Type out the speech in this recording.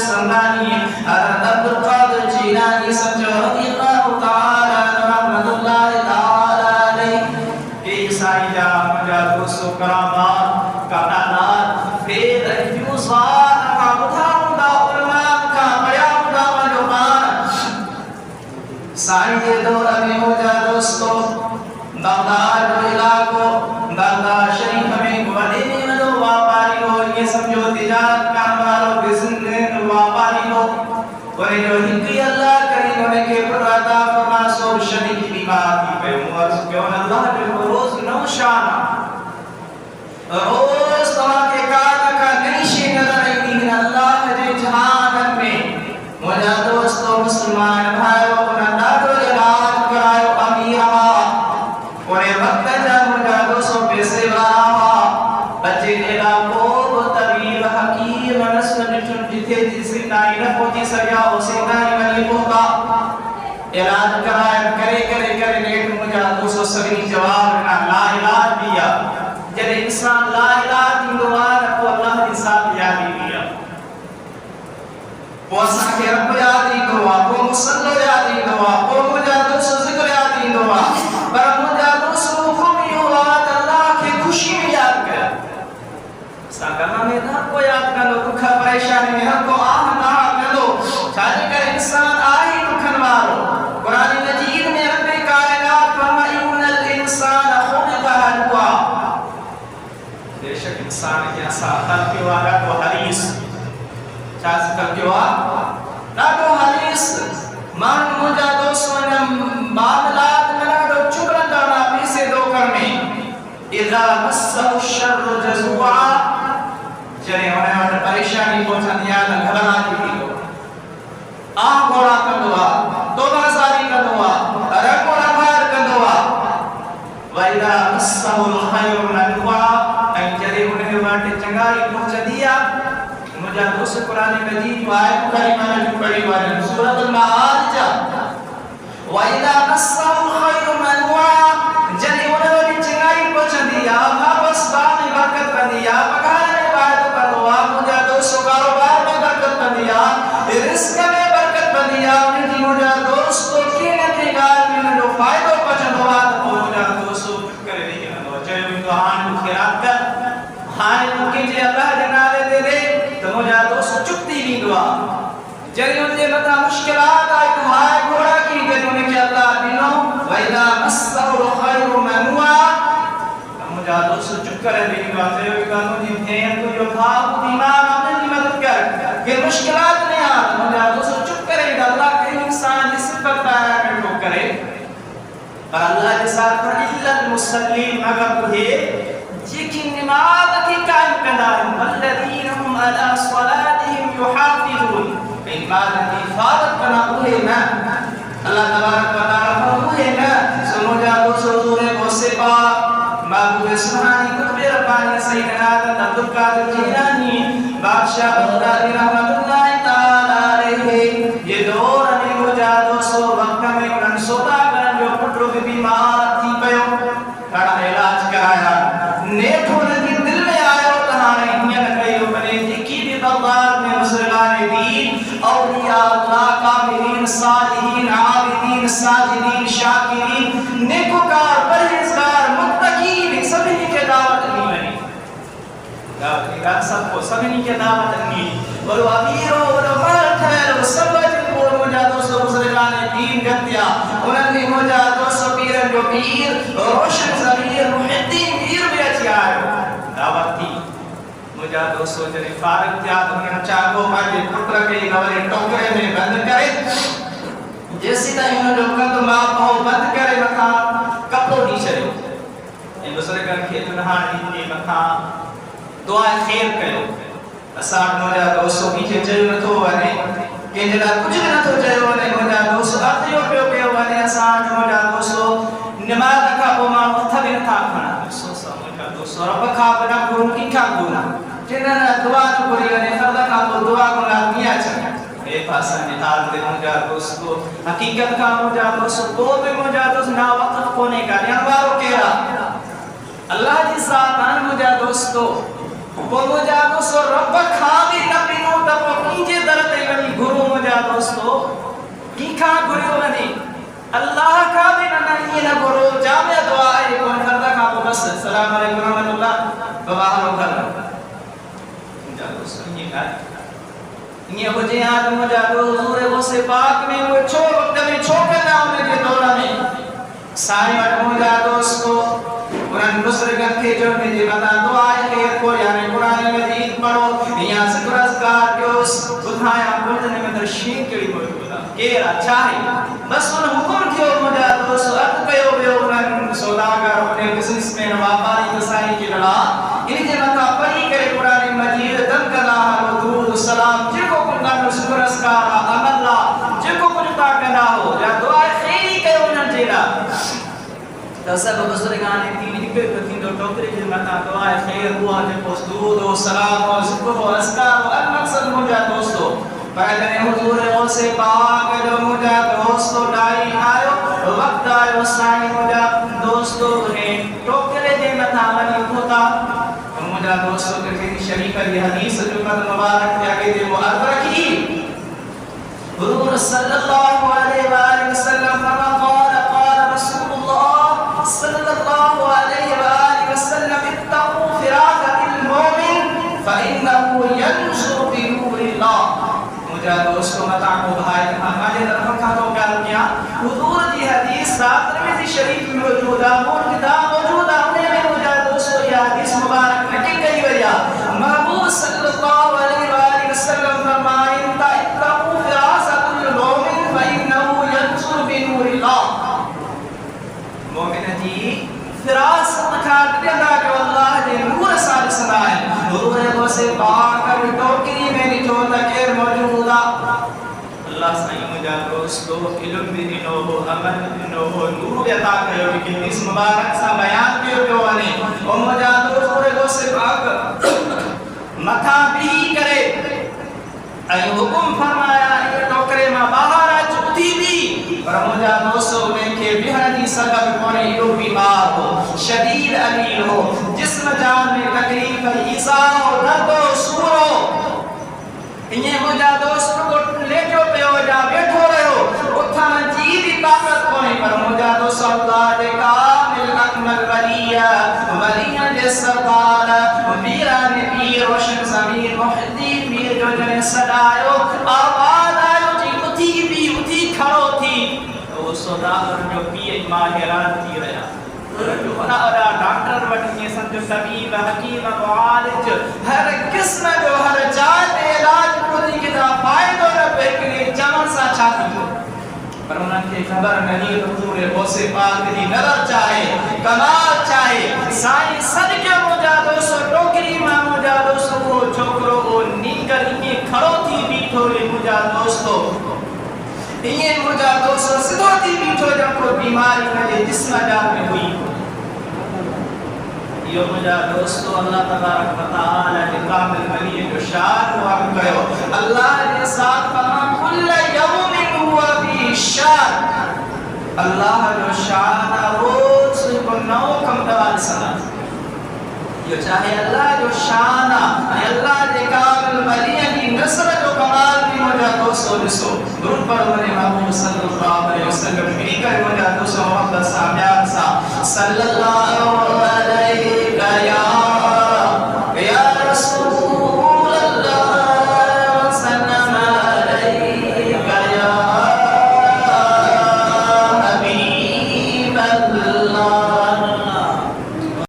سمرانی حضرت عبد القادر جیلانی سمجھو رضی اللہ تعالیٰ رحمت اللہ تعالیٰ علیہ کہ عیسائی جا مجھا دوستو کرامات کا نانات فید افیوزوان کا بدھاؤں دا علماء کا بیان دا ملومان سائی دے دور ابھی مجھا دوستو بغداد و علاقوں بغداد شریف میں گوڑے میں لو واپاری ہو یہ سمجھو تجارت کامبارو بزنس واپاری ہو اور جو ہنگی اللہ کریم انہیں کے پراتا فرماسو شدید بیمار کی پہ عمر کیوں اللہ جو روز نوشانا روز تمہاں کے کانا کا نیشی نظر آئی دین اللہ جے جہانت میں مجھا دوستو مسلمان بھائیو انہاں دادو علاج کرائیو امیر انہیں وقت جا مجھا دوستو پیسے وارا بچے دیلا کو طبیب حکیم نسل نچن جتے جسی نائی نہ پوچی سکیا اسے نائی منی پوتا علاج کرے نیٹ مجھا دوستو سبھی جواب لا علاج دیا جب انسان لا علاج دیندوار کو اللہ انسان یادی دیا پوسا کے رب یادی دوا کو مسلو یادی دوا کو مجھا دوستو ذکر یادی دوا پر مجھا دوستو خوبی ہوا اللہ کے خوشی میں یاد کر ساگرہ میں ہر کو یاد کر لو دکھا پریشانی میں ہر کو آہنا کر لو چاہے کر انسان آئی دکھن مارو قرآن مجید میں رب کائنات فرما ان الانسان خلق ہلوا بے شک انسان کی اصلاحات کے وعدہ کو حریص چاہے کر کے وعدہ نہ تو حریص مان مجھا دوستو نے معاملات میں نہ دو چکرن دانا پیسے دو کرنے اذا مسّہ الشر جزوعا جنہیں انہیں وقت پریشانی پہنچا دیا گھرنا کی بھی آن گوڑا کر دوا تو بازاری کر دوا رکھوڑا بھار کر دوا وَإِذَا مَسَّهُ الْخَيْرُ مَنُوعًا انجلے انہیں وقت چنگائی پہنچا دیا مجھا دوست قرآن مجید و آیت کریمہ جو پڑھی والے سورۃ المعارج وَإِذَا مَسَّهُ الْخَيْرُ مَنُوعًا جنہیں انہیں وقت چنگائی پہنچا دیا واپس باقی برکت کر دیا پکانے بات کر دوا مجھا دوست کاروبار میں برکت کر دیا رزق میں برکت کر دیا انہیں مجھا دوست کو کینے کی گال میں جو فائدہ پچھا دوا تو مجھا دوست کرے نہیں کرنا چاہے بھی تو ہاں کو خیرات کر ہاں ممکن جی اللہ جنالے دے دے تو مجھا دوست چکتی بھی دعا جنہیں انہیں مطا مشکلات آئی تو ہائے گھوڑا کی گئے انہیں کہ اللہ دینوں وَإِذَا مَسَّهُ الْخَيْرُ مَنُوعًا مجھا دوست چک کرے بھی دعا سے ہوئی کہا مجھے دین کو جو بھاپ دیمان اپنی مدد کر کہ مشکلات نہیں آتا مجھا دوست چک کرے بھی اللہ کہ انسان جس پر پایا میں ٹھوک کرے اور اللہ کے ساتھ پر إِلَّا الْمُسَلِّينَ مگر تجھے یقین نماز کی قائم کرنا الذین هم علی صلاتهم یحافظون نماز کی حفاظت کرنا ہوئے نا اللہ تبارک و تعالی ہوئے نا سمجھا دو حضور کو سپا محبوب سبحانی قطب ربانی سیدنا عبد القادر جیلانی بادشاہ بغدادی رحمت اللہ تعالی علیہ یہ دور میں مجھا دو وقت میں انہوں سوتا کرن جو پٹرو کی بیمار تھی پیو کڑا علاج کرایا نیک ہونے کی دل میں آیا و تہانے انہیں نکئی بنے دیکھی بھی بغداد میں مسلمان دین اولیاء اللہ کاملین صالحین عابدین ساجدین شاکرین نیکوکار پرہیزگار متقین سبھی کے دعوت نہیں بنی دعوت نہیں سب کو سبھی کے دعوت نہیں اور امیر اور مرد ہے سب کو مجھا دوستو مسلمان دین گتیا انہوں نے مجھا دوستو پیر جو پیر روشن ضمیر محدین پیر بھی اچھی آئے دعوت تھی مجھا دوستو جنہیں فارغ تیا انہیں چاہو باقی پتر کے نورے ٹوکرے میں بند کرے جیسی تا انہوں نے کند ماں پاؤں بند کرے مکھا کپڑو نہیں چلے ان بزرگان کے تنہانی نے مکھا دعا خیر کرو اسان مجھا دوستو پیچھے چلو نہ تو ونے کہ جنا کچھ نہ تو چلو ونے مجھا دوستو آتیو پیو پیو ونے اسان مجھا دوستو نماز کا بوما متھبن تھا کھنا سوسا مجھا دوستو رب کا بنا گون کی کا گونا جنہاں دعا تو کری ونے فردا کا تو دعا کو لازمی اچھا اے پاسا نتال دے مجھا دوستو حقیقت کا مجھا دوستو کو بھی مجھا دوست نا وقت کونے کا جانوارو کہا اللہ جی ساتھ مجھا دوستو وہ مجھا دوستو رب کھا بھی نبی نو تب انجے درد کھا گھریو بنی اللہ کا بھی ننانی نہ گرو جامعہ دعائی کون کردہ کھا کو بس السلام علیکم ورحمت اللہ بباہر ہو کر جادو سنگی کھا یہ ہو جی آدم جادو حضور غصے پاک میں وہ وقت میں چھوکنا ہونے کے دورہ میں ساری مٹمو جادو اس کو قرآن بزرگت کے جو میں جی بتا دعائی خیر کو یعنی قرآن مجید پڑھو یہاں سے قرآن کے اس بدھایا بلدنے میں درشین کے لیے موجود کیرا چاہی بس ان حکم کیوں مجھا دوستو اب کہو بے اگرن سوداگر اپنے بزنس میں واپاری تسائی کی لڑا انہی جے مکہ پڑھی کرے قرآن مجید دن کلا حلو درود السلام جے کو کنگا نسکر اسکارا اماللہ جے کو کنتا کنا ہو یا دعائے خیری کہو انہا جیرا سب بزرگان تین دکھے کتین دو ٹوکری جے مکہ دعائے خیر ہوا جے کو درود السلام و ذکر و اسکار و المقصد مجھا دوستو پہلے حضور غوثِ پاک جو مجھا دوستو ڈائی آئو وقت آئو سائی مجھا دوستو ہیں ٹوکرے دے مطامنی ہوتا مجھا دوستو کرتے شریف علی حدیث جو قد مبارک دیا کہ دے معرض رکھی حضور صلی اللہ علیہ وآلہ وسلم فرما قال رسول اللہ صلی اللہ علیہ وآلہ وسلم اتقوا فراقة المؤمن فإنه ينظر بنور اللہ مجھا دوستو مطاع کو بھائی ہمارے طرف کا تو کیا کیا حضور دی حدیث رات ترمذی شریف میں موجودہ کتاب موجودہ انہیں میں مجھا دوستو یہ حدیث مبارک لکھی گئی ویا محبوب صلی اللہ علیہ وآلہ وسلم فرمائیں تا اتقوا فراست المؤمن فإنه ينظر بنور اللہ مومن جی فراست کھاٹ دینا کہ اللہ دے نور سال سنائے نور کو سے باکر ٹوکری میں نچو تکیر موجودہ اللہ سائیں مجھا دوستو علم بھی دنو ہو عمل بھی دنو ہو نور عطا کرو لیکن اس مبارک سا بیان کیوں کیوں آنے اور مجھا دوستو کو سے باکر متھا بھی کرے اے حکم فرمایا یہ ٹوکرے میں باہر چکتی بھی پر مجھا دوستو میں کہ بہنی سبب کونے یوں بیمار ہو شدید علیل ہو جسم جان میں تکلیف ایسا ہو درد و سور ہو انہیں مجھا دوستو کو لے جو پہ ہو جا بیٹھو رہے ہو اتھانا جیدی طاقت کونے پر مجھا دوستو اللہ دے کامل اکمل ولیہ جس سردار میران پیر روشن زمین محدین میر جو جنے صدایو آواز آئیو جی اتھی بھی اتھی کھڑو تھی وہ صداگر جو پیئے ماہران تھی رہا جو بنا ادا ڈاکٹر بٹھنی سن جو طبیب حکیم معالج ہر قسم جو ہر جائے علاج پوری کی طرح فائدہ رب کے لیے جمع سا چاہتی ہو پر انہاں کے خبر نہیں حضور غوثِ پاک دی نظر چاہے کمال چاہے سائیں صدقے مجھا دوستو ٹوکری میں مجھا دوستو وہ چھوکرو وہ نیگر انہیں کھڑو تھی بیٹھو لے مجھا دوستو انہیں مجھا دوستو صدو تھی بیٹھو جب کو بیماری میں جسم جات میں ہوئی یہ مجھا دوستو اللہ تبارک و تعالی کے کامل ولی جو شان ہوا کہو اللہ نے ساتھ فرمان کل یوم ہوا فی شان اللہ جو شان روز کو نو کم دوال سنا یہ چاہے اللہ جو شان اللہ کے کامل ولی کی نصر جو کمال بھی مجھا دوستو جسو درود پر انہیں محمود صلی اللہ علیہ وسلم بھی کر مجھا دوستو محمد صاحبیان صلی اللہ